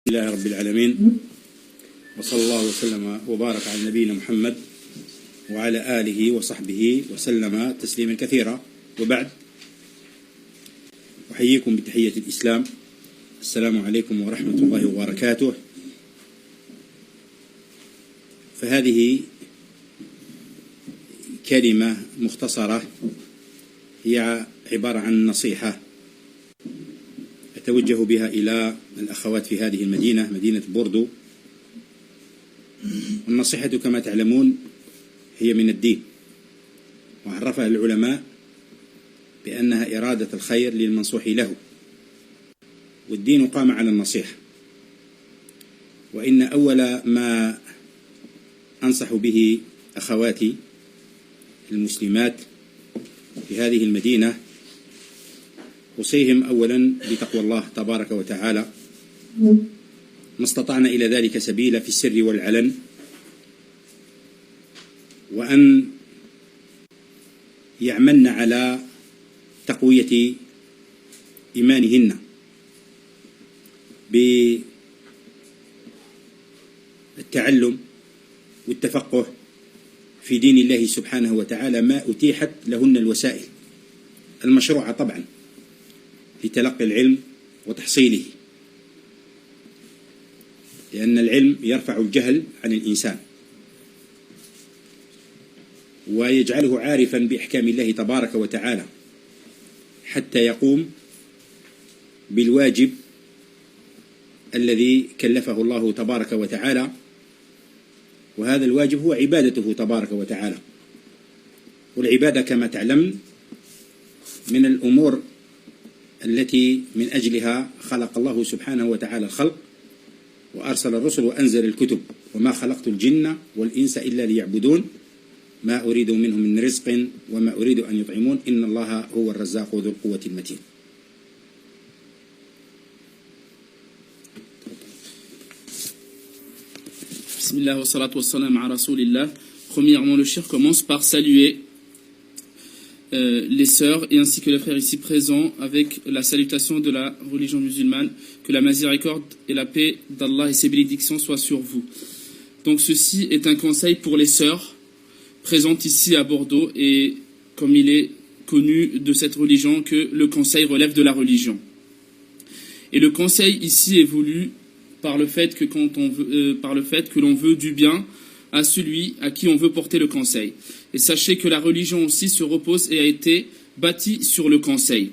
لله رب العالمين، وصلى الله وسلم وبارك على نبينا محمد وعلى آله وصحبه وسلم تسليما كثيرا. وبعد، أحييكم بتحية الإسلام. السلام عليكم ورحمة الله وبركاته. فهذه كلمة مختصرة هي عبارة عن نصيحة أتوجه بها إلى الأخوات في هذه المدينة، مدينة بوردو. النصيحة كما تعلمون هي من الدين، وعرفها العلماء بأنها إرادة الخير للمنصوح له، والدين قام على النصيحة. وإن أول ما أنصح به أخواتي المسلمات في هذه المدينة أوصيهم أولا بتقوى الله تبارك وتعالى ما استطعنا إلى ذلك سبيلا في السر والعلن، وأن يعملن على تقوية إيمانهن بالتعلم والتفقه في دين الله سبحانه وتعالى ما أتيحت لهن الوسائل المشروعة طبعا لتلقي العلم وتحصيله، لأن العلم يرفع الجهل عن الإنسان ويجعله عارفا بإحكام الله تبارك وتعالى حتى يقوم بالواجب الذي كلفه الله تبارك وتعالى، وهذا الواجب هو عبادته تبارك وتعالى. والعبادة كما تعلم من الأمور التي من أجلها خلق الله سبحانه وتعالى الخلق وأرسل الرسل وأنزل الكتب، وما خلقت الجن والإنس إلا ليعبدون ما أريد منهم من رزق وما أريد أن يطعمون إن الله هو الرزاق ذو القوة المتين. Bismillah wa salatu wa salam à Rasulillah. Premièrement, le cheikh commence par saluer les sœurs et ainsi que les frères ici présents avec la salutation de la religion musulmane. Que la miséricorde et la paix d'Allah et ses bénédictions soient sur vous. Donc ceci est un conseil pour les sœurs présentes ici à Bordeaux, et comme il est connu de cette religion que le conseil relève de la religion. Et le conseil ici est voulu par le fait que l'on veut du bien à celui à qui on veut porter le conseil. Et sachez que la religion aussi se repose et a été bâtie sur le conseil.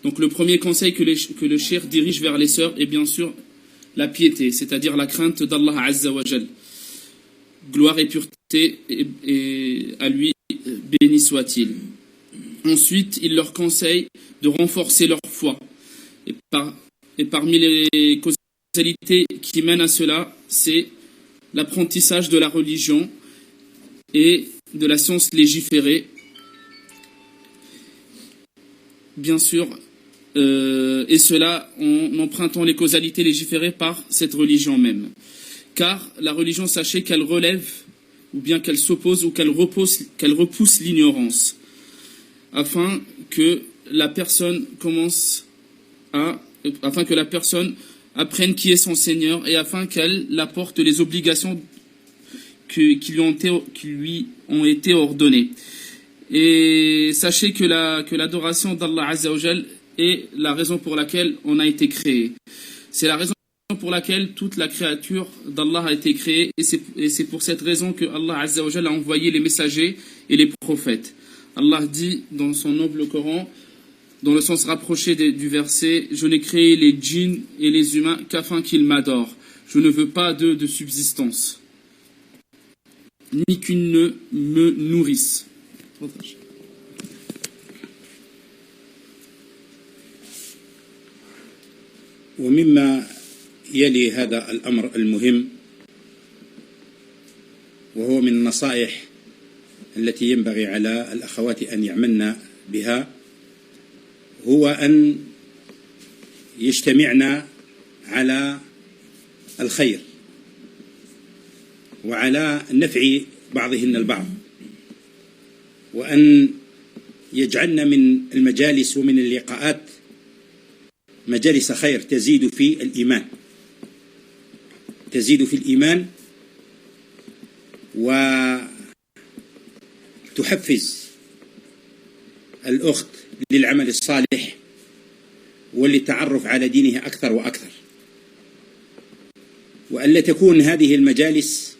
Donc le premier conseil que le cheikh dirige vers les sœurs est bien sûr la piété, c'est-à-dire la crainte d'Allah Azza wa Jal. Gloire et pureté et à lui béni soit-il. Ensuite, il leur conseille de renforcer leur foi. Et parmi les causalités qui mènent à cela, c'est l'apprentissage de la religion et de la science légiférée, bien sûr, et cela en empruntant les causalités légiférées par cette religion même. Car la religion, sachez qu'elle relève, ou bien qu'elle s'oppose, ou qu'elle repousse l'ignorance, afin que la personne apprenne qui est son Seigneur, et afin qu'elle apporte les obligations qui lui ont été ordonnées. Et sachez que l'adoration d'Allah Azza wa Jal est la raison pour laquelle on a été créé. C'est la raison pour laquelle toute la créature d'Allah a été créée, et c'est pour cette raison que Allah Azza wa Jal a envoyé les messagers et les prophètes. Allah dit dans son noble Coran, dans le sens rapproché du verset, « Je n'ai créé les djinns et les humains qu'afin qu'ils m'adorent. Je ne veux pas d'eux de subsistance, ni qu'ils ne me nourrissent. » ومما يلي هذا الأمر المهم، وهو من النصائح التي ينبغي على الأخوات أن يعملن بها، هو أن يجتمعن على الخير وعلى نفع بعضهن البعض، وأن يجعلن من المجالس ومن اللقاءات مجالس خير تزيد في الإيمان، وتزيد في الإيمان وتحفز الأخت للعمل الصالح وللتعرف على دينه أكثر وأكثر، وألا تكون هذه المجالس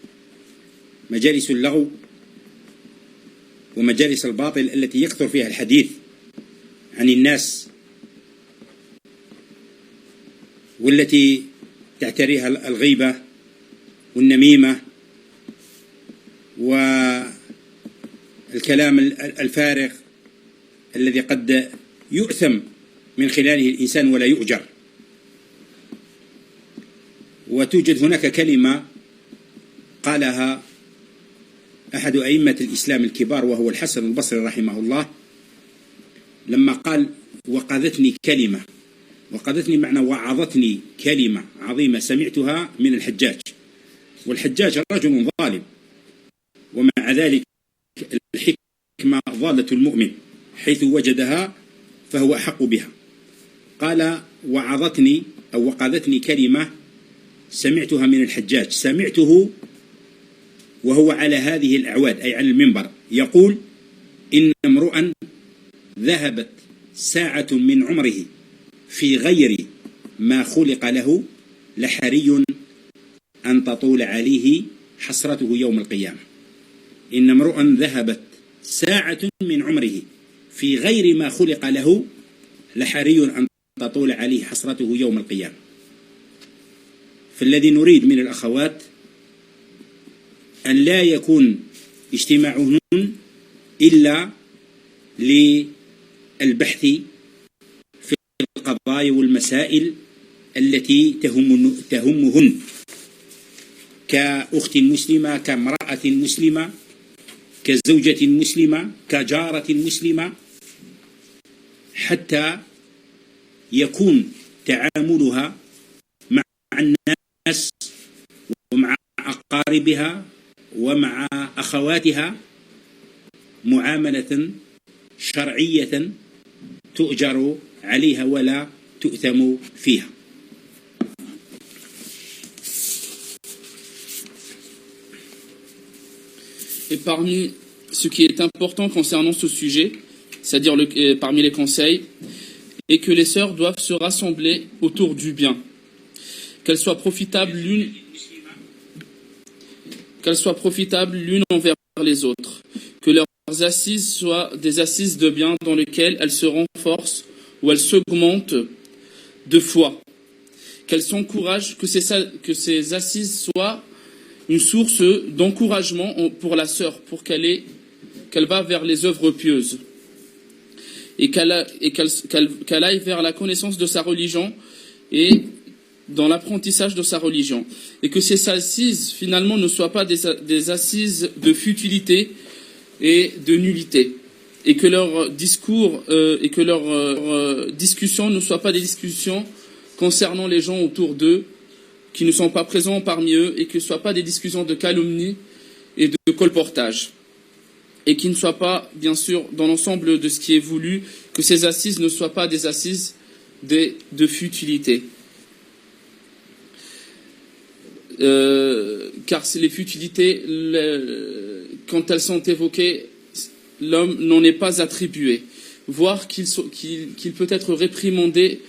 مجالس اللغو ومجالس الباطل التي يكثر فيها الحديث عن الناس، والتي تعتريها الغيبة والنميمة والكلام الفارغ الذي قد يؤثم من خلاله الإنسان ولا يؤجر. وتوجد هناك كلمة قالها أحد أئمة الإسلام الكبار وهو الحسن البصري رحمه الله، لما قال: وقذتني كلمة، وقذتني معنى وعظتني كلمة عظيمة سمعتها من الحجاج، والحجاج رجل ظالم، ومع ذلك الحكمة ضالة المؤمن حيث وجدها فهو أحق بها. قال: وعظتني أو وقذتني كلمة سمعتها من الحجاج، سمعته وهو على هذه الأعواد أي على المنبر يقول: إن امرؤا ذهبت ساعة من عمره في غير ما خلق له لحري أن تطول عليه حسرته يوم القيامة. إن امرؤا ذهبت ساعة من عمره في غير ما خلق له لحري أن تطول عليه حسرته يوم القيامة. فالذي نريد من الأخوات أن لا يكون اجتماعهن إلا للبحث في القضايا والمسائل التي تهمهن كأخت مسلمة، كامرأة مسلمة، كزوجة مسلمة، كجارة مسلمة، حتى يكون تعاملها مع الناس ومع أقاربها ومع أخواتها معاملة شرعية تؤجر عليها ولا تؤثم فيها. Et parmi ce qui est important concernant ce sujet, c'est-à-dire parmi les conseils, est que les sœurs doivent se rassembler autour du bien, qu'elles soient profitables l'une envers les autres, que leurs assises soient des assises de bien dans lesquelles elles se renforcent ou elles s'augmentent de foi, qu'elles s'encouragent, que ces assises soient une source d'encouragement pour la sœur, pour qu'elle va vers les œuvres pieuses et qu'elle aille vers la connaissance de sa religion et dans l'apprentissage de sa religion, et que ces assises finalement ne soient pas des assises de futilité et de nullité, et que leur discours et que leurs discussions ne soient pas des discussions concernant les gens autour d'eux qui ne sont pas présents parmi eux, et que ce ne soient pas des discussions de calomnie et de colportage, et qui ne soient pas, bien sûr, dans l'ensemble de ce qui est voulu, que ces assises ne soient pas des assises de futilité. Car les futilités, quand elles sont évoquées, l'homme n'en est pas attribué, voire qu'il peut être réprimandé.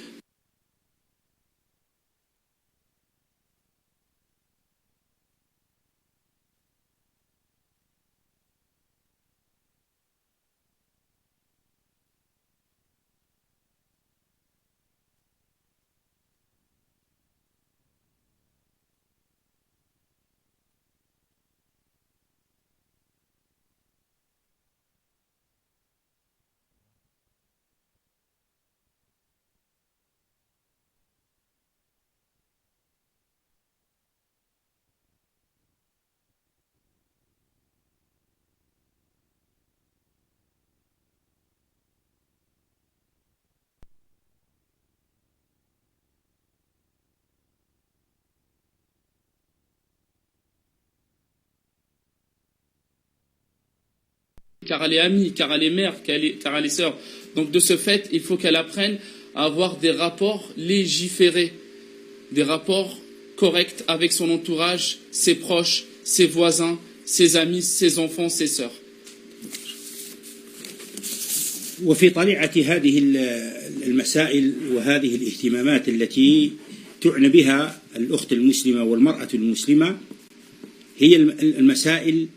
Car elle est amie, car elle est mère, car elle est sœur. Donc de ce fait, il faut qu'elle apprenne à avoir des rapports légiférés, des rapports correcte avec son entourage, ses proches, ses voisins, ses amis, ses enfants, ses sœurs. وفي طليعة هذه المسائل وهذه الاهتمامات التي تعنى بها الأخت المسلمة والمرأة المسلمة هي المسائل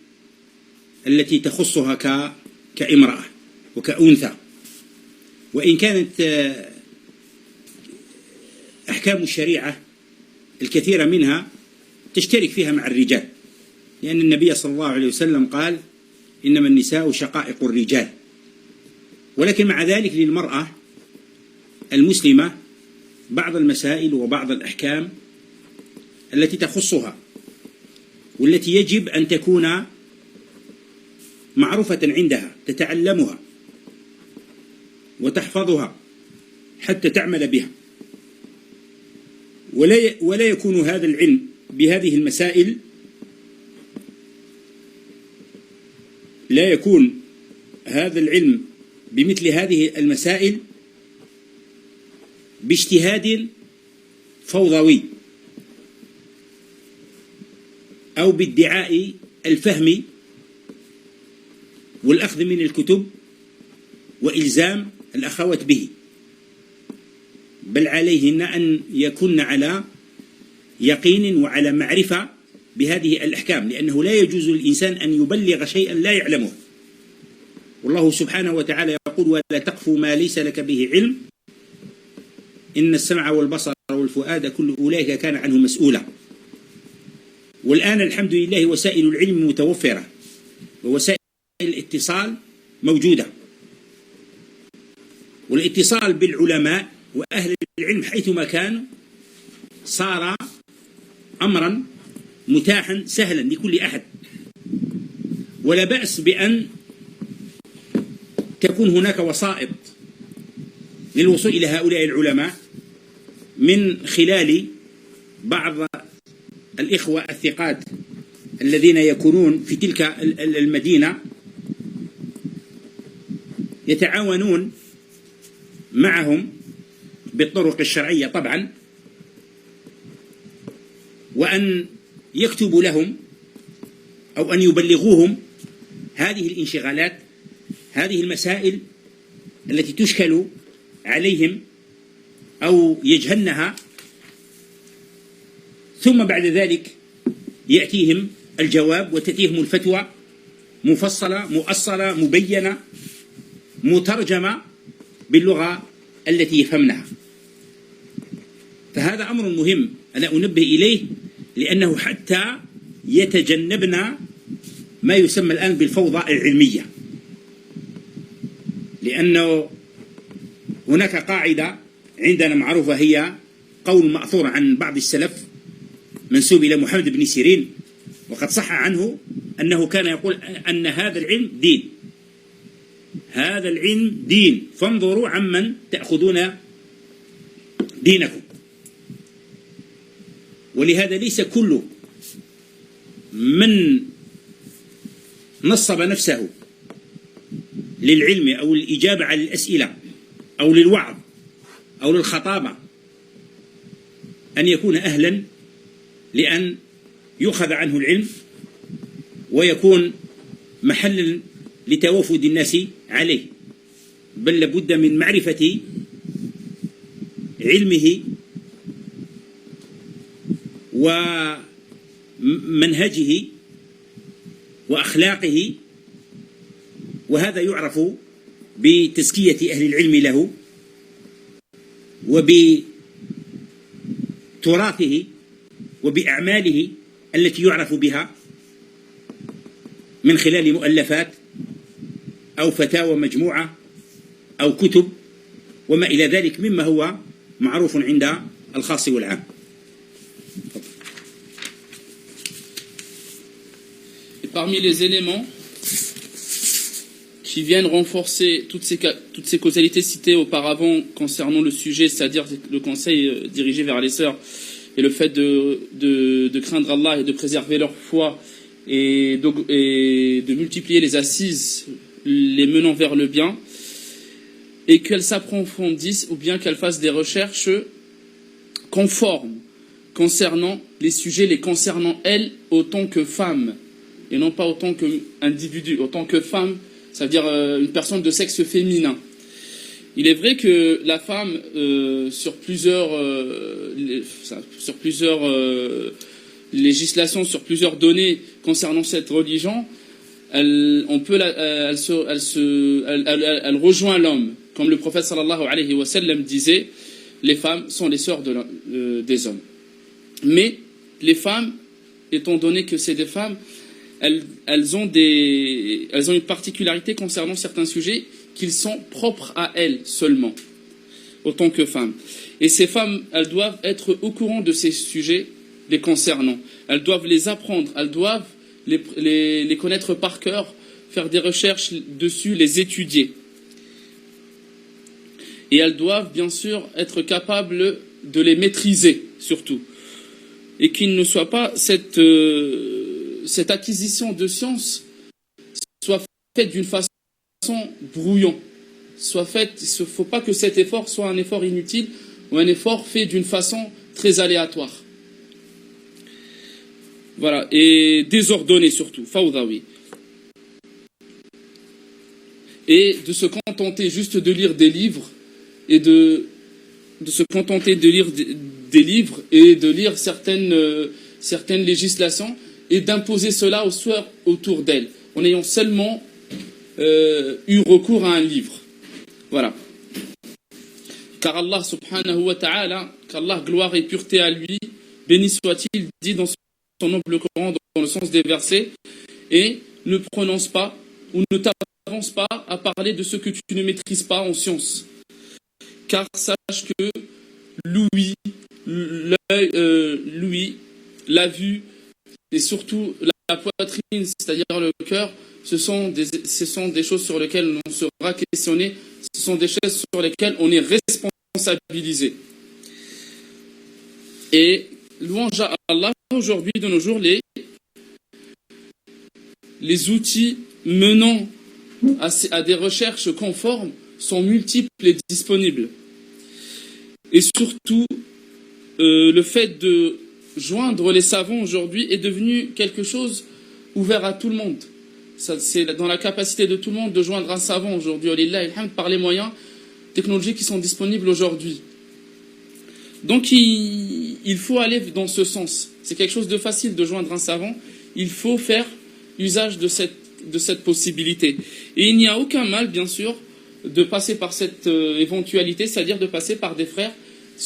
التي تخصها كامرأة وكأنثى، وإن كانت أحكام الشريعة الكثيرة منها تشترك فيها مع الرجال، لأن النبي صلى الله عليه وسلم قال إنما النساء شقائق الرجال. ولكن مع ذلك للمرأة المسلمة بعض المسائل وبعض الأحكام التي تخصها والتي يجب أن تكون معروفة عندها، تتعلمها وتحفظها حتى تعمل بها، ولا يكون هذا العلم بهذه المسائل لا يكون هذا العلم بمثل هذه المسائل باجتهاد فوضوي أو بادعاء الفهم والأخذ من الكتب وإلزام الأخوات به، بل عليهن أن يكن على يقين وعلى معرفة بهذه الأحكام، لأنه لا يجوز للإنسان أن يبلغ شيئا لا يعلمه. والله سبحانه وتعالى يقول: ولا تقف ما ليس لك به علم إن السمع والبصر والفؤاد كل أولئك كان عنه مسؤولا. والآن الحمد لله وسائل العلم متوفرة ووسائل الاتصال موجودة، والاتصال بالعلماء وأهل العلم حيثما كان صار أمرا متاحا سهلا لكل أحد، ولا بأس بأن تكون هناك وسائط للوصول إلى هؤلاء العلماء من خلال بعض الإخوة الثقات الذين يكونون في تلك المدينة يتعاونون معهم بالطرق الشرعية طبعا، وأن يكتبوا لهم أو أن يبلغوهم هذه الانشغالات، هذه المسائل التي تشكل عليهم أو يجهلنها، ثم بعد ذلك يأتيهم الجواب وتأتيهم الفتوى مفصلة مؤصلة مبينة مترجمة باللغة التي يفهمنها. فهذا أمر مهم أنا أنبه إليه، لأنه حتى يتجنبنا ما يسمى الآن بالفوضى العلمية، لأنه هناك قاعدة عندنا معروفة هي قول مأثور عن بعض السلف منسوب إلى محمد بن سيرين، وقد صح عنه أنه كان يقول أن هذا العلم دين، هذا العلم دين، فانظروا عمن تأخذون دينكم. ولهذا ليس كل من نصب نفسه للعلم أو الإجابة على الأسئلة أو للوعظ أو للخطابة أن يكون أهلا لأن يؤخذ عنه العلم ويكون محلا لتوافد الناس عليه، بل لابد من معرفة علمه ومنهجه وأخلاقه، وهذا يعرف بتزكية أهل العلم له وبتراثه وبأعماله التي يعرف بها من خلال مؤلفات أو فتاوى مجموعة أو كتب وما إلى ذلك مما هو معروف عند الخاص والعام. Et parmi les éléments qui viennent renforcer toutes ces causalités citées auparavant concernant le sujet, c'est-à-dire le conseil dirigé vers les sœurs et le fait de craindre Allah et de préserver leur foi et de multiplier les assises les menant vers le bien, et qu'elles s'approfondissent ou bien qu'elles fassent des recherches conformes concernant les sujets les concernant elles autant que femmes, et non pas autant qu'individu, autant que femme, c'est-à-dire une personne de sexe féminin. Il est vrai que la femme, sur plusieurs législations, sur plusieurs données concernant cette religion, elle rejoint l'homme. Comme le prophète sallallahu alayhi wa sallam disait, les femmes sont les sœurs des hommes. Mais les femmes, étant donné que c'est des femmes, elles ont une particularité concernant certains sujets qu'ils sont propres à elles seulement, autant que femmes. Et ces femmes, elles doivent être au courant de ces sujets les concernant. Elles doivent les apprendre, elles doivent les connaître par cœur, faire des recherches dessus, les étudier. Et elles doivent bien sûr être capables de les maîtriser, surtout. Et qu'il ne soit pas cette acquisition de science soit faite d'une façon brouillon. Il ne faut pas que cet effort soit un effort inutile ou un effort fait d'une façon très aléatoire. Voilà, et désordonné surtout, fawdawi. Et de se contenter juste de lire des livres et de se contenter de lire des livres et de lire certaines législations et d'imposer cela aux sœurs autour d'elles, en ayant seulement eu recours à un livre. Voilà. Car Allah subhanahu wa ta'ala, qu'Allah gloire et pureté à lui, béni soit-il, dit dans son noble Coran, dans le sens des versets, et ne prononce pas ou ne t'avance pas à parler de ce que tu ne maîtrises pas en science. Car sache que l'ouïe, la vue et surtout la poitrine, c'est-à-dire le cœur, ce sont des choses sur lesquelles on sera questionné, ce sont des choses sur lesquelles on est responsabilisé. Et louange à Allah, aujourd'hui, de nos jours, les outils menant à des recherches conformes sont multiples et disponibles. Et surtout, le fait de joindre les savants aujourd'hui est devenu quelque chose ouvert à tout le monde. C'est dans la capacité de tout le monde de joindre un savant aujourd'hui, par les moyens technologiques qui sont disponibles aujourd'hui. Donc il faut aller dans ce sens. C'est quelque chose de facile de joindre un savant. Il faut faire usage de cette possibilité. Et il n'y a aucun mal, bien sûr, de passer par cette éventualité, c'est-à-dire de passer par des frères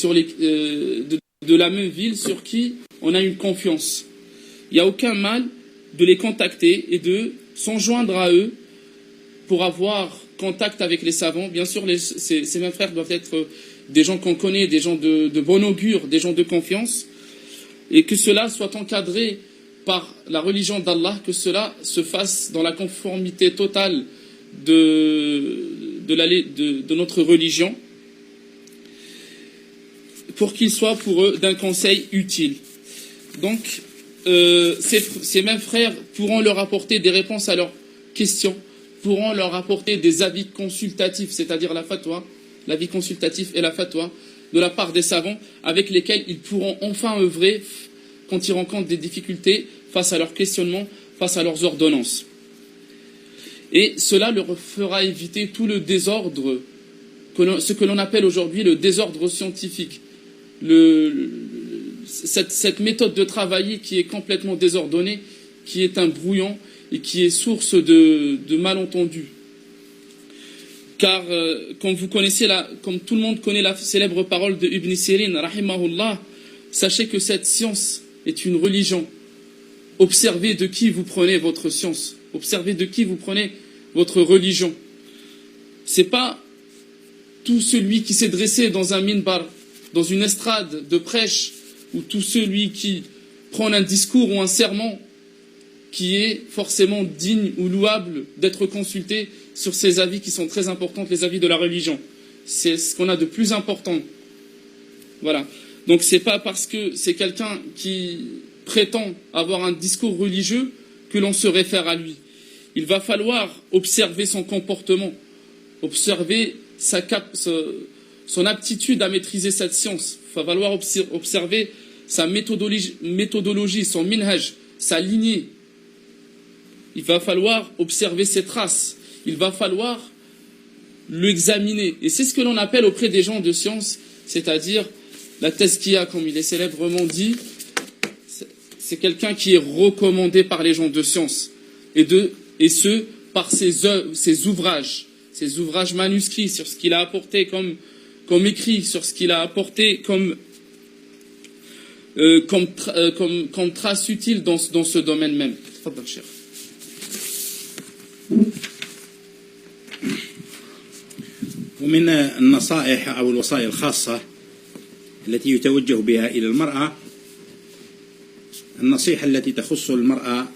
de la même ville sur qui on a une confiance. Il n'y a aucun mal de les contacter et de s'en joindre à eux pour avoir contact avec les savants. Bien sûr, ces mêmes frères doivent être des gens qu'on connaît, des gens de bon augure, des gens de confiance, et que cela soit encadré par la religion d'Allah, que cela se fasse dans la conformité totale de notre religion, pour qu'il soit pour eux d'un conseil utile. Donc, ces mêmes frères pourront leur apporter des réponses à leurs questions, pourront leur apporter des avis consultatifs, c'est-à-dire la fatwa, l'avis consultatif et la fatwa, de la part des savants, avec lesquels ils pourront enfin œuvrer quand ils rencontrent des difficultés face à leurs questionnements, face à leurs ordonnances. Et cela leur fera éviter tout le désordre, ce que l'on appelle aujourd'hui le désordre scientifique. Cette méthode de travailler qui est complètement désordonnée, qui est un brouillon et qui est source de malentendus. Car, comme tout le monde connaît la célèbre parole de Ibn Sirin, rahimahullah, sachez que cette science est une religion. Observez de qui vous prenez votre science. Observez de qui vous prenez votre religion. C'est pas tout celui qui s'est dressé dans un minbar, dans une estrade de prêche, ou tout celui qui prend un discours ou un sermon qui est forcément digne ou louable d'être consulté sur ces avis qui sont très importants, les avis de la religion. C'est ce qu'on a de plus important. Voilà. Donc c'est pas parce que c'est quelqu'un qui prétend avoir un discours religieux que l'on se réfère à lui. Il va falloir observer son comportement, observer son aptitude à maîtriser cette science. Il va falloir observer sa méthodologie, son minhaj, sa lignée. Il va falloir observer ses traces. Il va falloir l'examiner. Et c'est ce que l'on appelle auprès des gens de science, c'est-à-dire la tazkiya, comme il est célèbrement dit, c'est quelqu'un qui est recommandé par les gens de science. Et ce, par ses ouvrages manuscrits, sur ce qu'il a apporté comme écrit, sur ce qu'il a apporté comme trace utile dans ce domaine même. Tfadal, cher. ومن النصائح أو الوصايا الخاصة التي يتوجه بها إلى المرأة النصيحة التي تخص المرأة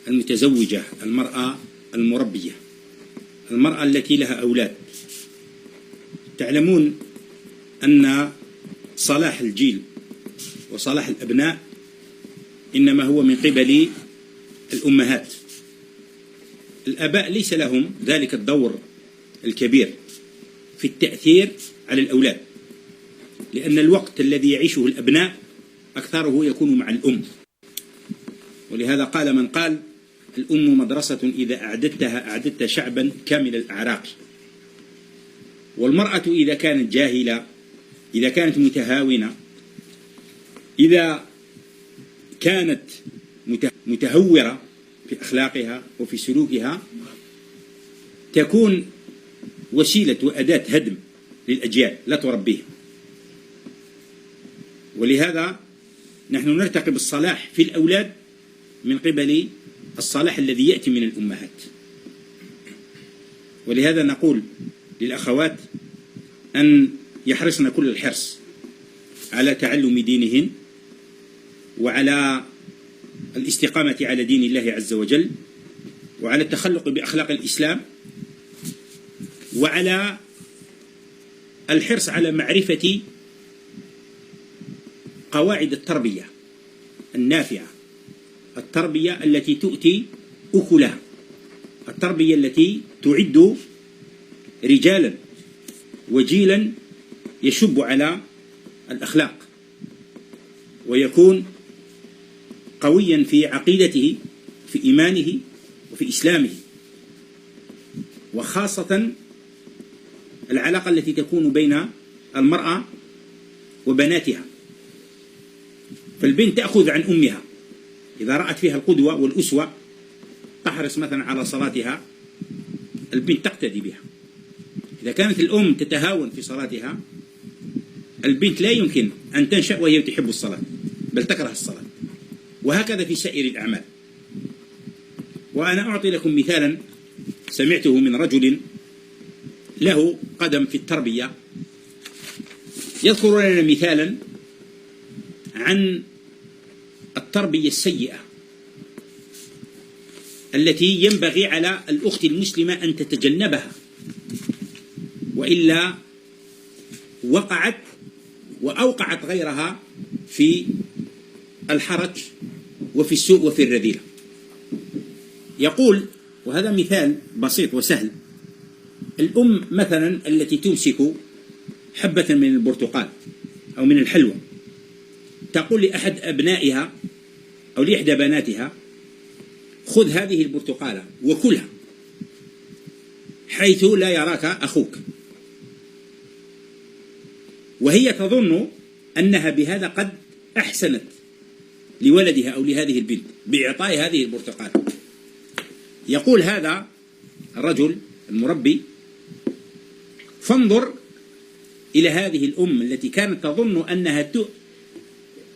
المتزوجة، المرأة المربية، المرأة التي لها أولاد. تعلمون أن صلاح الجيل وصلاح الأبناء إنما هو من قبل الأمهات. الآباء ليس لهم ذلك الدور الكبير في التأثير على الأولاد، لأن الوقت الذي يعيشه الأبناء أكثره يكون مع الأم. ولهذا قال من قال: الأم مدرسة إذا أعددتها أعددت شعبا كامل الأعراق. والمرأة إذا كانت جاهلة، إذا كانت متهاونة، إذا كانت متهورة في أخلاقها وفي سلوكها، تكون وسيلة وأداة هدم للأجيال لا تربيها. ولهذا نحن نرتقب الصلاح في الأولاد من قبل الصلاح الذي يأتي من الأمهات. ولهذا نقول للأخوات أن يحرصن كل الحرص على تعلم دينهن وعلى الاستقامة على دين الله عز وجل، وعلى التخلق بأخلاق الإسلام، وعلى الحرص على معرفة قواعد التربية النافعة، التربية التي تؤتي أكلها، التربية التي تعد رجالا وجيلا يشب على الأخلاق ويكون قويا في عقيدته، في إيمانه، وفي إسلامه. وخاصة العلاقة التي تكون بين المرأة وبناتها. فالبنت تأخذ عن أمها، إذا رأت فيها القدوة والأسوة تحرص مثلا على صلاتها، البنت تقتدي بها. إذا كانت الأم تتهاون في صلاتها، البنت لا يمكن أن تنشأ وهي تحب الصلاة، بل تكره الصلاة. وهكذا في سائر الأعمال. وأنا أعطي لكم مثالا سمعته من رجل له قدم في التربية، يذكر لنا مثالا عن التربية السيئة التي ينبغي على الأخت المسلمة أن تتجنبها، وإلا وقعت وأوقعت غيرها في الحرج وفي السوء وفي الرذيلة. يقول، وهذا مثال بسيط وسهل: الأم مثلا التي تمسك حبة من البرتقال أو من الحلوى تقول لأحد أبنائها أو لإحدى بناتها: خذ هذه البرتقالة وكلها حيث لا يراك أخوك. وهي تظن أنها بهذا قد أحسنت لولدها أو لهذه البنت بإعطاء هذه البرتقالة. يقول هذا الرجل المربي: فانظر إلى هذه الأم التي كانت تظن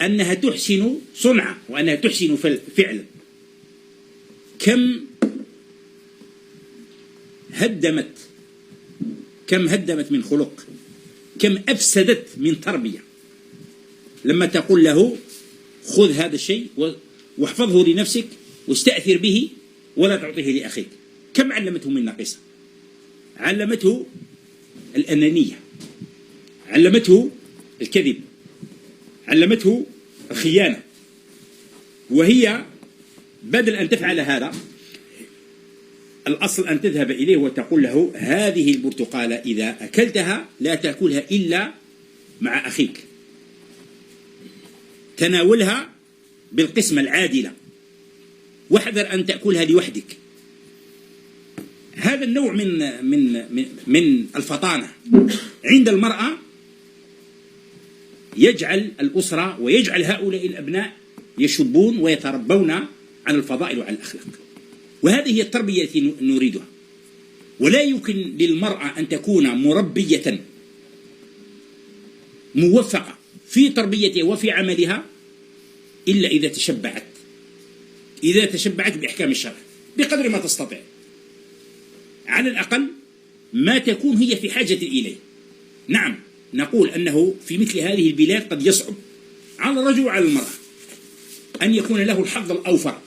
أنها تحسن صنعا وأنها تحسن فعلا، كم هدمت من خلق، كم أفسدت من تربية، لما تقول له: خذ هذا الشيء واحفظه لنفسك واستأثر به ولا تعطيه لأخيك. كم علمته من نقيصة؟ علمته الأنانية، علمته الكذب، علمته الخيانة. وهي بدل أن تفعل هذا، الأصل أن تذهب إليه وتقول له: هذه البرتقالة إذا أكلتها لا تأكلها إلا مع أخيك، تناولها بالقسمة العادلة، واحذر أن تأكلها لوحدك. هذا النوع من الفطانة عند المرأة يجعل الأسرة ويجعل هؤلاء الأبناء يشبون ويتربون على الفضائل وعلى الأخلاق. وهذه هي التربية التي نريدها. ولا يمكن للمرأة أن تكون مربية موفقة في تربيتها وفي عملها إلا إذا تشبعت بأحكام الشرع بقدر ما تستطيع، على الأقل ما تكون هي في حاجة إليه. نعم، نقول أنه في مثل هذه البلاد قد يصعب على الرجل وعلى المرأة أن يكون له الحظ الأوفر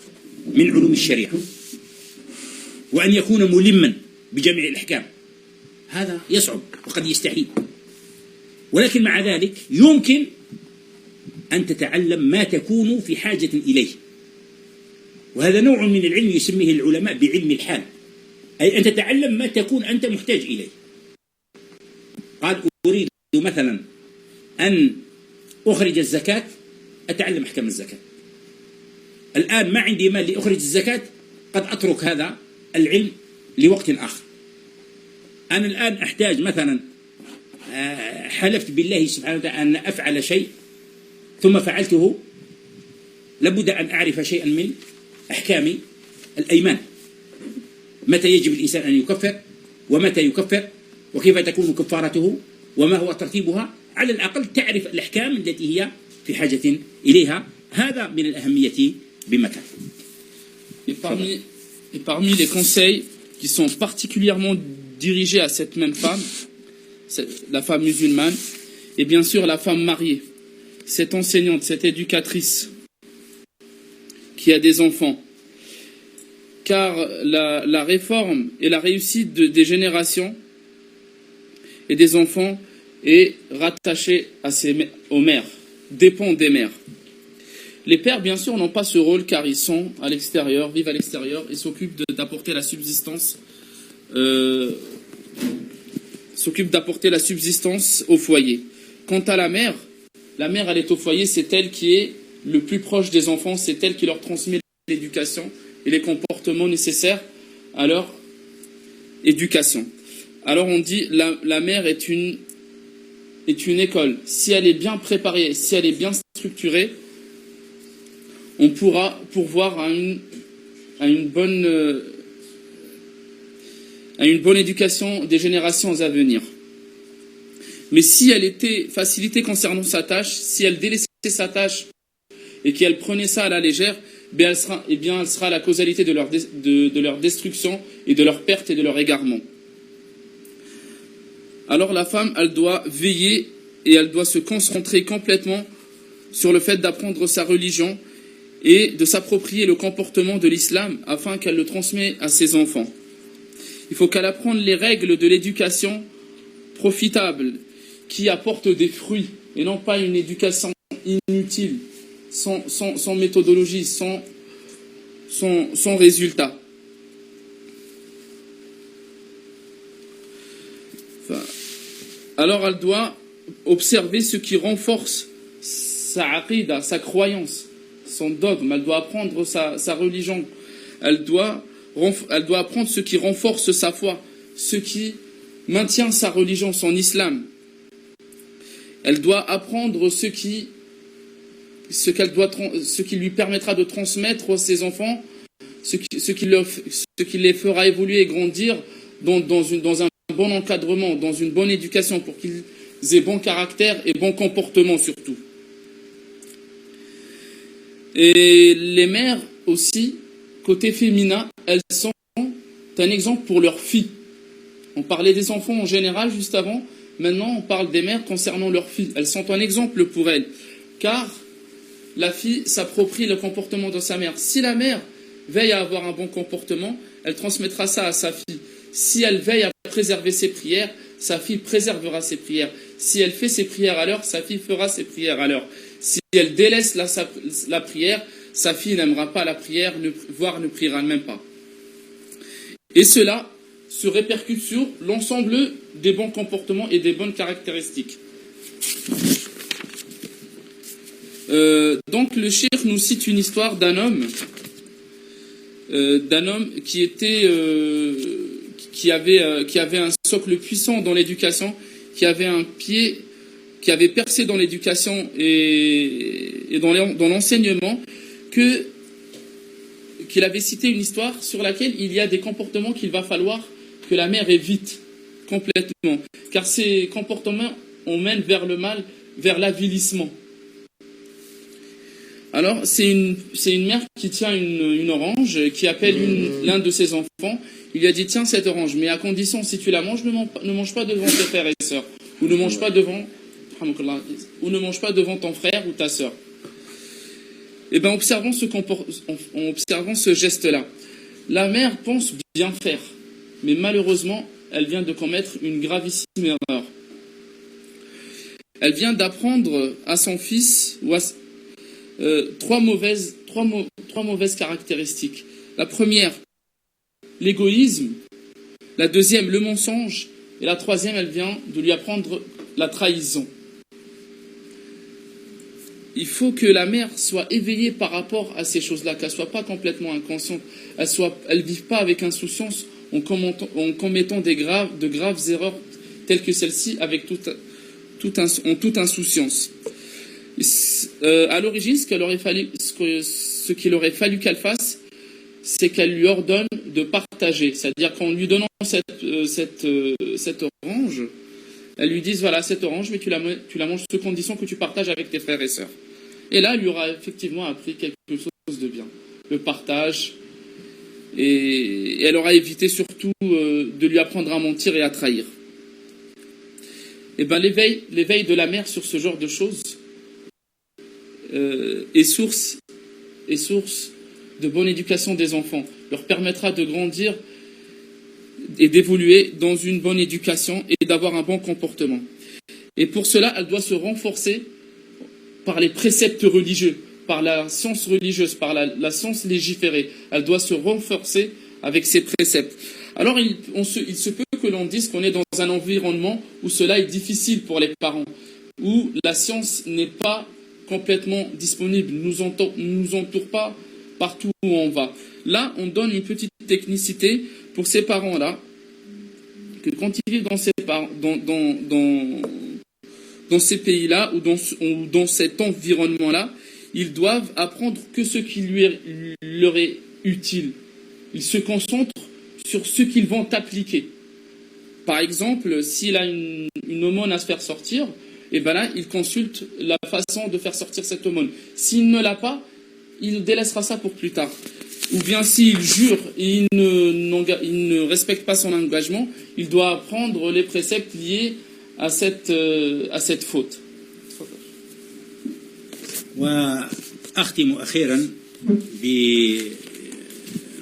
من علوم الشريعة وأن يكون ملما بجميع الأحكام. هذا يصعب وقد يستحيل، ولكن مع ذلك يمكن أن تتعلم ما تكون في حاجة إليه. وهذا نوع من العلم يسميه العلماء بعلم الحال، أي أن تتعلم ما تكون أنت محتاج إليه. قال أريد مثلا أن أخرج الزكاة، أتعلم أحكام الزكاة. الآن ما عندي مال لأخرج الزكاة، قد أترك هذا العلم لوقت آخر. أنا الآن أحتاج مثلا، حلفت بالله سبحانه وتعالى أن أفعل شيء ثم فعلته، لابد أن أعرف شيئا من أحكام الأيمان، متى يجب الإنسان أن يكفر ومتى يكفر وكيف تكون كفارته وما هو ترتيبها. على الأقل تعرف الأحكام التي هي في حاجة إليها. هذا من الأهمية بمكان. Et parmi les conseils qui sont particulièrement dirigés à cette même femme, la femme musulmane, et bien sûr la femme mariée, cette enseignante, cette éducatrice qui a des enfants, car la réforme et la réussite des générations et des enfants est rattachée aux mères, dépend des mères. Les pères, bien sûr, n'ont pas ce rôle car ils sont à l'extérieur, vivent à l'extérieur et s'occupent d'apporter la subsistance, au foyer. Quant à la mère, elle est au foyer, c'est elle qui est le plus proche des enfants, c'est elle qui leur transmet l'éducation et les comportements nécessaires à leur éducation. Alors on dit la mère est une école. Si elle est bien préparée, si elle est bien structurée, on pourra pourvoir à une bonne éducation des générations à venir. Mais si elle était facilitée concernant sa tâche, si elle délaissait sa tâche et qu'elle prenait ça à la légère, elle sera la causalité de leur destruction et de leur perte et de leur égarement. Alors la femme, elle doit veiller et elle doit se concentrer complètement sur le fait d'apprendre sa religion et de s'approprier le comportement de l'islam afin qu'elle le transmette à ses enfants. Il faut qu'elle apprenne les règles de l'éducation profitable qui apporte des fruits et non pas une éducation inutile, sans méthodologie, sans résultat. Alors elle doit observer ce qui renforce sa aqida, sa croyance, son dogme. Elle doit apprendre sa religion. Elle doit apprendre ce qui renforce sa foi, ce qui maintient sa religion, son islam. Elle doit apprendre ce qui lui permettra de transmettre à ses enfants, ce qui les fera évoluer et grandir dans un bon encadrement, dans une bonne éducation pour qu'ils aient bon caractère et bon comportement surtout. Et les mères aussi, côté féminin, elles sont un exemple pour leurs filles. On parlait des enfants en général juste avant, maintenant on parle des mères concernant leurs filles. Elles sont un exemple pour elles, car la fille s'approprie le comportement de sa mère. Si la mère veille à avoir un bon comportement, elle transmettra ça à sa fille. Si elle veille à préserver ses prières, sa fille préservera ses prières. Si elle fait ses prières à l'heure, sa fille fera ses prières à l'heure. Si elle délaisse la prière, sa fille n'aimera pas la prière, voire ne priera même pas. Et cela se répercute sur l'ensemble des bons comportements et des bonnes caractéristiques. Donc le cheikh nous cite une histoire d'un homme qui avait un socle puissant dans l'éducation, qui avait percé dans l'éducation et dans l'enseignement, qu'il avait cité une histoire sur laquelle il y a des comportements qu'il va falloir que la mère évite complètement, car ces comportements emmènent vers le mal, vers l'avilissement. Alors, c'est une mère qui tient une orange, qui appelle l'un de ses enfants. Il lui a dit, tiens cette orange, mais à condition, si tu la manges, ne mange pas devant tes frères et sœurs, ou ne mange pas devant ton frère ou ta sœur. Et bien, observant ce geste-là, la mère pense bien faire, mais malheureusement, elle vient de commettre une gravissime erreur. Elle vient d'apprendre à son fils trois mauvaises caractéristiques. La première, l'égoïsme. La deuxième, le mensonge. Et la troisième, elle vient de lui apprendre la trahison. Il faut que la mère soit éveillée par rapport à ces choses-là, qu'elle ne soit pas complètement inconsciente, elle ne vive pas avec insouciance en commettant de graves erreurs telles que celle-ci en toute insouciance. À l'origine, ce qu'il aurait fallu qu'elle fasse, c'est qu'elle lui ordonne de partager. C'est-à-dire qu'en lui donnant cette orange, elle lui dise, voilà, cette orange, mais tu la manges sous condition que tu partages avec tes frères et sœurs. Et là, elle lui aura effectivement appris quelque chose de bien, le partage. Et elle aura évité surtout de lui apprendre à mentir et à trahir. Et bien, l'éveil de la mère sur ce genre de choses est source de bonne éducation des enfants, leur permettra de grandir et d'évoluer dans une bonne éducation et d'avoir un bon comportement. Et pour cela, elle doit se renforcer par les préceptes religieux, par la science religieuse, par la science légiférée. Elle doit se renforcer avec ces préceptes. Alors, il se peut que l'on dise qu'on est dans un environnement où cela est difficile pour les parents, où la science n'est pas complètement disponible, ne nous entoure pas partout où on va. Là, on donne une petite technicité pour ces parents-là, que quand ils vivent dans ces pays-là ou dans cet environnement-là, ils doivent apprendre que ce qui leur est utile. Ils se concentrent sur ce qu'ils vont appliquer. Par exemple, s'il a une aumône à se faire sortir, et ben là, il consulte la façon de faire sortir cette aumône. S'il ne l'a pas, il délaissera ça pour plus tard. Ou bien s'il jure et il ne respecte pas son engagement, il doit apprendre les préceptes liés à cette faute. وأختم أخيرا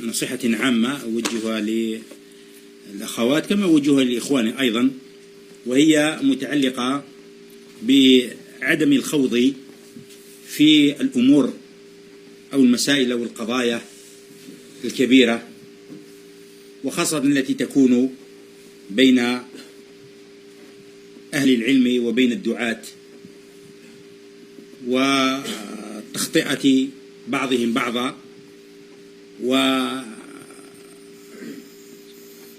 بنصيحة عامة أوجهها للأخوات كما أوجهها للإخوان أيضا، وهي متعلقة بعدم الخوض في الأمور أو المسائل أو القضايا الكبيرة، وخاصة التي تكون بين أهل العلم وبين الدعاة، وتخطئة بعضهم بعضا،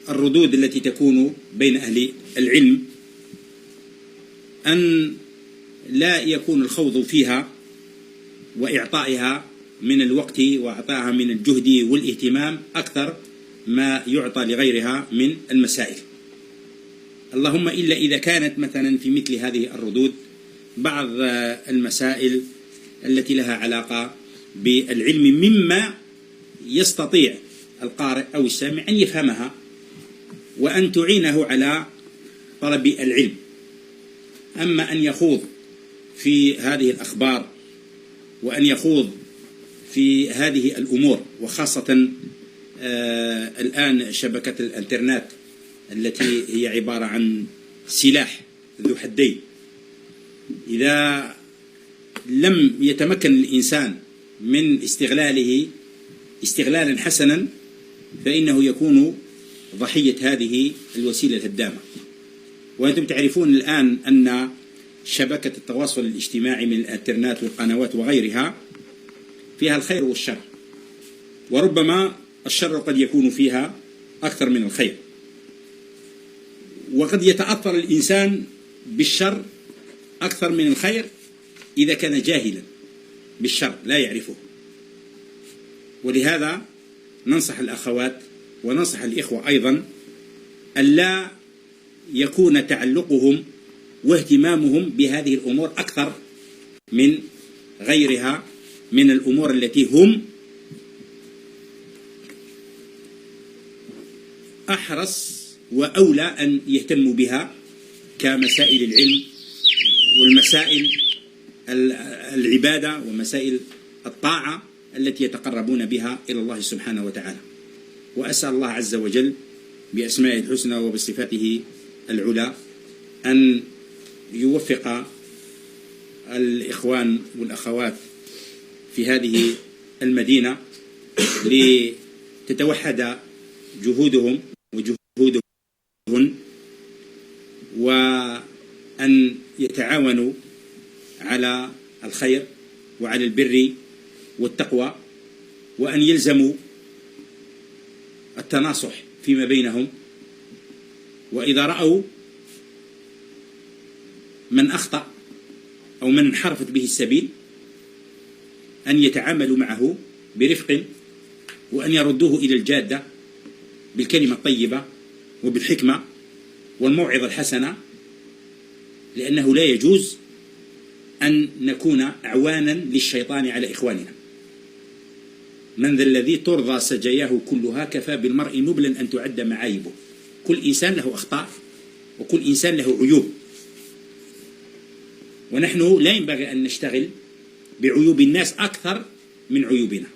والردود التي تكون بين أهل العلم، أن لا يكون الخوض فيها وإعطائها من الوقت وإعطائها من الجهد والاهتمام أكثر ما يعطى لغيرها من المسائل. اللهم إلا إذا كانت مثلا في مثل هذه الردود بعض المسائل التي لها علاقة بالعلم مما يستطيع القارئ أو السامع أن يفهمها وأن تعينه على طلب العلم. أما أن يخوض في هذه الأخبار وأن يخوض في هذه الأمور، وخاصة الآن شبكة الإنترنت التي هي عبارة عن سلاح ذو حدين، إذا لم يتمكن الإنسان من استغلاله استغلالا حسنا فإنه يكون ضحية هذه الوسيلة الهدامة. وأنتم تعرفون الآن أن شبكة التواصل الاجتماعي من الانترنت والقنوات وغيرها فيها الخير والشر، وربما الشر قد يكون فيها أكثر من الخير، وقد يتأثر الإنسان بالشر أكثر من الخير إذا كان جاهلا بالشر لا يعرفه. ولهذا ننصح الأخوات وننصح الإخوة أيضا ألا يكون تعلقهم واهتمامهم بهذه الأمور أكثر من غيرها من الأمور التي هم أحرص وأولى أن يهتموا بها كمسائل العلم والمسائل العبادة ومسائل الطاعة التي يتقربون بها إلى الله سبحانه وتعالى. وأسأل الله عز وجل بأسمائه الحسنى وبصفاته العلى أن يوفق الإخوان والأخوات في هذه المدينة لتتوحد جهودهم وجهودهن، وأن يتعاونوا على الخير وعلى البر والتقوى، وأن يلزموا التناصح فيما بينهم، وإذا رأوا من أخطأ أو من انحرفت به السبيل أن يتعاملوا معه برفق، وأن يردوه إلى الجادة بالكلمة الطيبة وبالحكمة والموعظة الحسنة، لأنه لا يجوز أن نكون أعوانا للشيطان على إخواننا. من ذا الذي ترضى سجاياه كلها كفى بالمرء نبلا أن تعد معايبه. كل إنسان له أخطاء وكل إنسان له عيوب، ونحن لا ينبغي أن نشتغل بعيوب الناس أكثر من عيوبنا.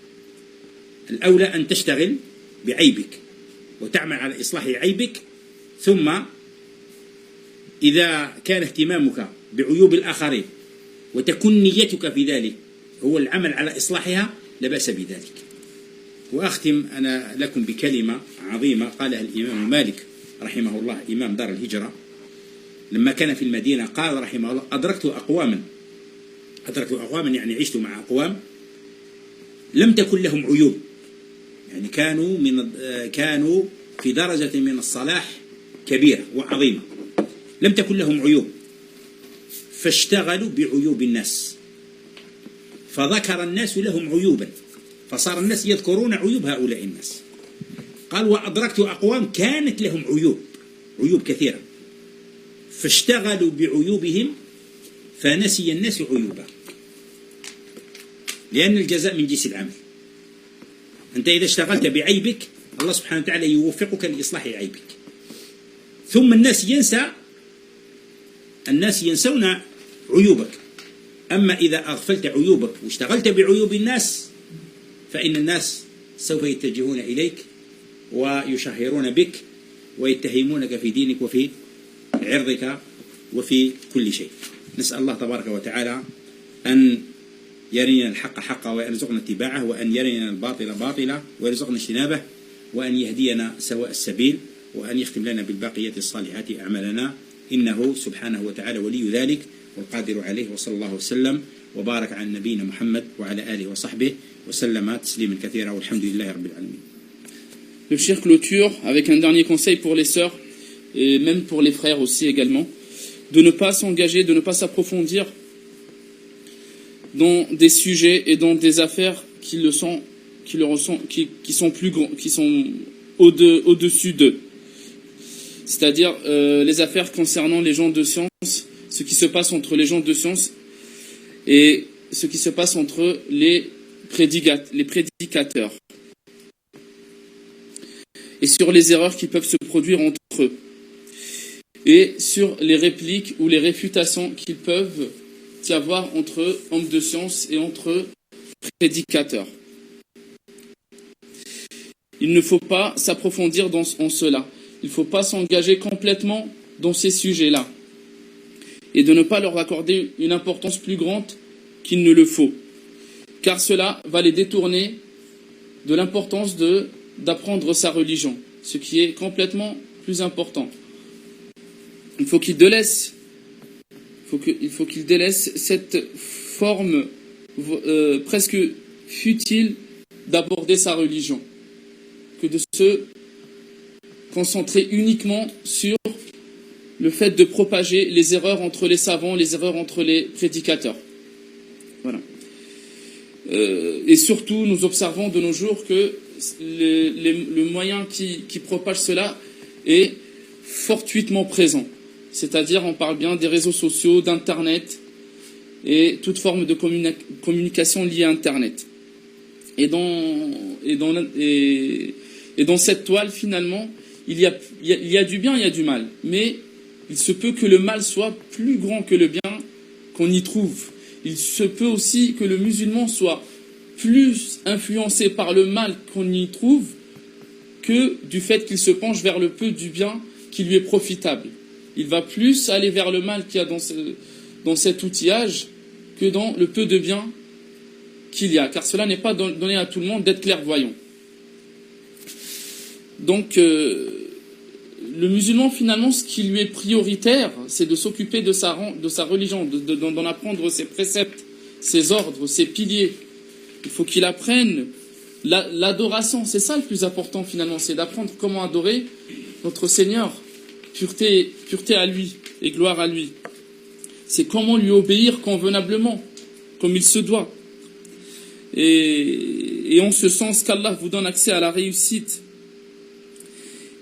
الأولى أن تشتغل بعيبك وتعمل على إصلاح عيبك، ثم إذا كان اهتمامك بعيوب الآخرين وتكون نيتك في ذلك هو العمل على إصلاحها لا بأس بذلك. وأختم أنا لكم بكلمة عظيمة قالها الإمام مالك رحمه الله إمام دار الهجرة لما كان في المدينة. قال رحمه الله: أدركت أقواما يعني عشت مع أقوام لم تكن لهم عيوب، يعني كانوا في درجة من الصلاح كبيرة وعظيمة، لم تكن لهم عيوب، فاشتغلوا بعيوب الناس، فذكر الناس لهم عيوبا، فصار الناس يذكرون عيوب هؤلاء الناس. قال: وأدركت أقوام كانت لهم عيوب كثيرة، فاشتغلوا بعيوبهم فنسي الناس عيوبهم، لأن الجزاء من جنس العمل. أنت إذا اشتغلت بعيبك الله سبحانه وتعالى يوفقك لإصلاح عيبك، ثم الناس ينسون عيوبك. أما إذا أغفلت عيوبك واشتغلت بعيوب الناس فإن الناس سوف يتجهون إليك ويشهرون بك ويتهمونك في دينك وفي عرضك وفي كل شيء. نسأل الله تبارك وتعالى أن يرينا الحق حقا ويرزقنا اتباعه، وأن يرينا الباطل باطلا ويرزقنا اجتنابه، وأن يهدينا سواء السبيل، وأن يختم لنا بالباقيات الصالحات أعمالنا، إنه سبحانه وتعالى ولي ذلك والقادر عليه. وصلى الله وسلم وبارك على نبينا محمد وعلى آله وصحبه وسلم تسليما كثيرا والحمد لله رب العالمين. Le cheikh clôture avec un dernier conseil pour les sœurs et même pour les frères aussi également, de ne pas s'engager, de ne pas s'approfondir dans des sujets et dans des affaires qui sont plus grands, qui sont au-dessus d'eux. C'est-à-dire les affaires concernant les gens de science, ce qui se passe entre les gens de science et ce qui se passe entre les prédicateurs. Et sur les erreurs qui peuvent se produire entre eux. Et sur les répliques ou les réfutations qu'ils peuvent y avoir entre hommes de science et entre prédicateurs. Il ne faut pas s'approfondir en cela. Il ne faut pas s'engager complètement dans ces sujets-là. Et de ne pas leur accorder une importance plus grande qu'il ne le faut. Car cela va les détourner de l'importance d'apprendre sa religion, ce qui est complètement plus important. Il faut qu'ils délaissent Il faut qu'il délaisse cette forme presque futile d'aborder sa religion, que de se concentrer uniquement sur le fait de propager les erreurs entre les savants, les erreurs entre les prédicateurs. Voilà. Et surtout, nous observons de nos jours que le moyen qui propage cela est fortuitement présent. C'est-à-dire, on parle bien des réseaux sociaux, d'Internet et toute forme de communication liée à Internet. Et dans cette toile, finalement, il y a du bien, il y a du mal. Mais il se peut que le mal soit plus grand que le bien qu'on y trouve. Il se peut aussi que le musulman soit plus influencé par le mal qu'on y trouve que du fait qu'il se penche vers le peu du bien qui lui est profitable. Il va plus aller vers le mal qu'il y a dans cet outillage que dans le peu de bien qu'il y a. Car cela n'est pas donné à tout le monde d'être clairvoyant. Donc, le musulman, finalement, ce qui lui est prioritaire, c'est de s'occuper de sa religion, d'en apprendre ses préceptes, ses ordres, ses piliers. Il faut qu'il apprenne l'adoration. C'est ça le plus important, finalement, c'est d'apprendre comment adorer notre Seigneur. Pureté à lui et gloire à lui. C'est comment lui obéir convenablement, comme il se doit. Et en ce sens qu'Allah vous donne accès à la réussite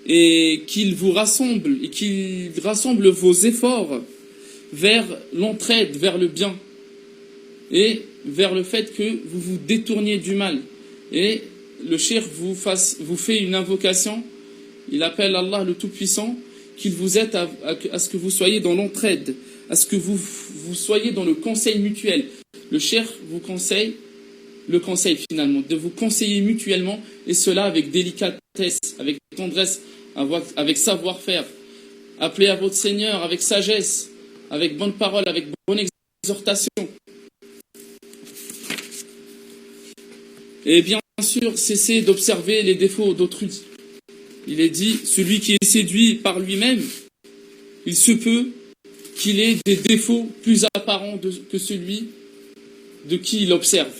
et qu'il vous rassemble et qu'il rassemble vos efforts vers l'entraide, vers le bien et vers le fait que vous vous détourniez du mal. Et le cheikh vous fait une invocation, il appelle Allah le Tout-Puissant, qu'il vous aide à ce que vous soyez dans l'entraide, à ce que vous soyez dans le conseil mutuel. Le cheikh vous conseille, finalement, de vous conseiller mutuellement, et cela avec délicatesse, avec tendresse, avec savoir-faire. Appelez à votre Seigneur avec sagesse, avec bonne parole, avec bonne exhortation. Et bien sûr, cessez d'observer les défauts d'autrui. Il est dit, celui qui est séduit par lui-même, il se peut qu'il ait des défauts plus apparents que celui de qui il observe.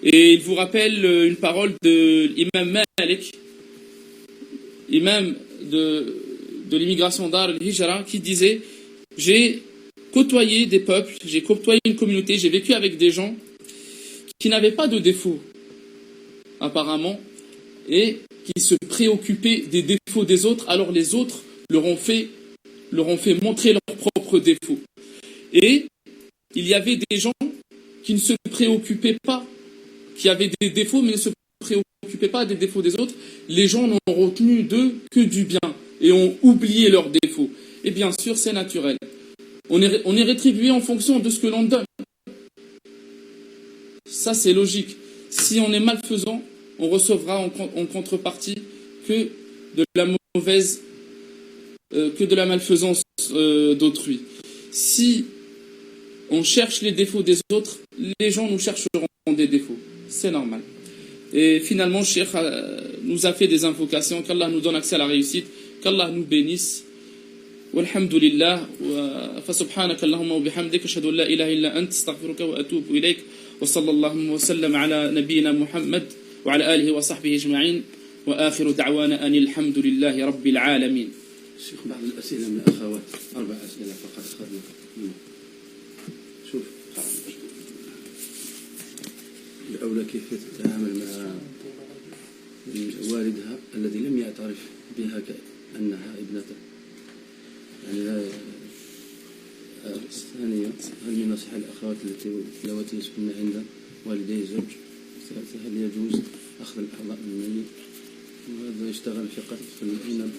Et il vous rappelle une parole de l'imam Malik, imam de l'immigration Dar al-Hijra, qui disait « J'ai côtoyé des peuples, j'ai côtoyé une communauté, j'ai vécu avec des gens qui n'avaient pas de défauts, apparemment, et qui se préoccupaient des défauts des autres, alors les autres leur ont fait montrer leurs propres défauts. Et il y avait des gens qui ne se préoccupaient pas, qui avaient des défauts, mais ne se préoccupaient pas des défauts des autres. Les gens n'ont retenu d'eux que du bien et ont oublié leurs défauts. Et bien sûr, c'est naturel. On est rétribué en fonction de ce que l'on donne. Ça, c'est logique. Si on est malfaisant, on recevra en contrepartie que de la malfaisance d'autrui. Si on cherche les défauts des autres, les gens nous chercheront des défauts. C'est normal. Et finalement, Cheikh nous a fait des invocations, qu'Allah nous donne accès à la réussite, qu'Allah nous bénisse. Walhamdulillah, fa subhanaka Allahumma wa bihamdika, ashhadu an la ilaha illa ant, astaghfiruka wa atubu ilayk, wa sallallahu wa sallam ala nabiyyina Muhammad wa ala alihi wa sahbihi ajma'in, wa akhiru da'wana anil hamdulillahi rabbil alamin. شيخ بعض الأسئلة من الأخوات 4 أسئلة فقط أخذنا شوف الأولى كيف تتعامل مع والدها الذي لم يعترف بها كأنها ابنته يعني الثانية هل من نصيحة الأخوات اللواتي يسكن عند والدي الزوج الثالثة هل يجوز أخذ الأعضاء من الميت وهذا يشتغل في قتل في العنب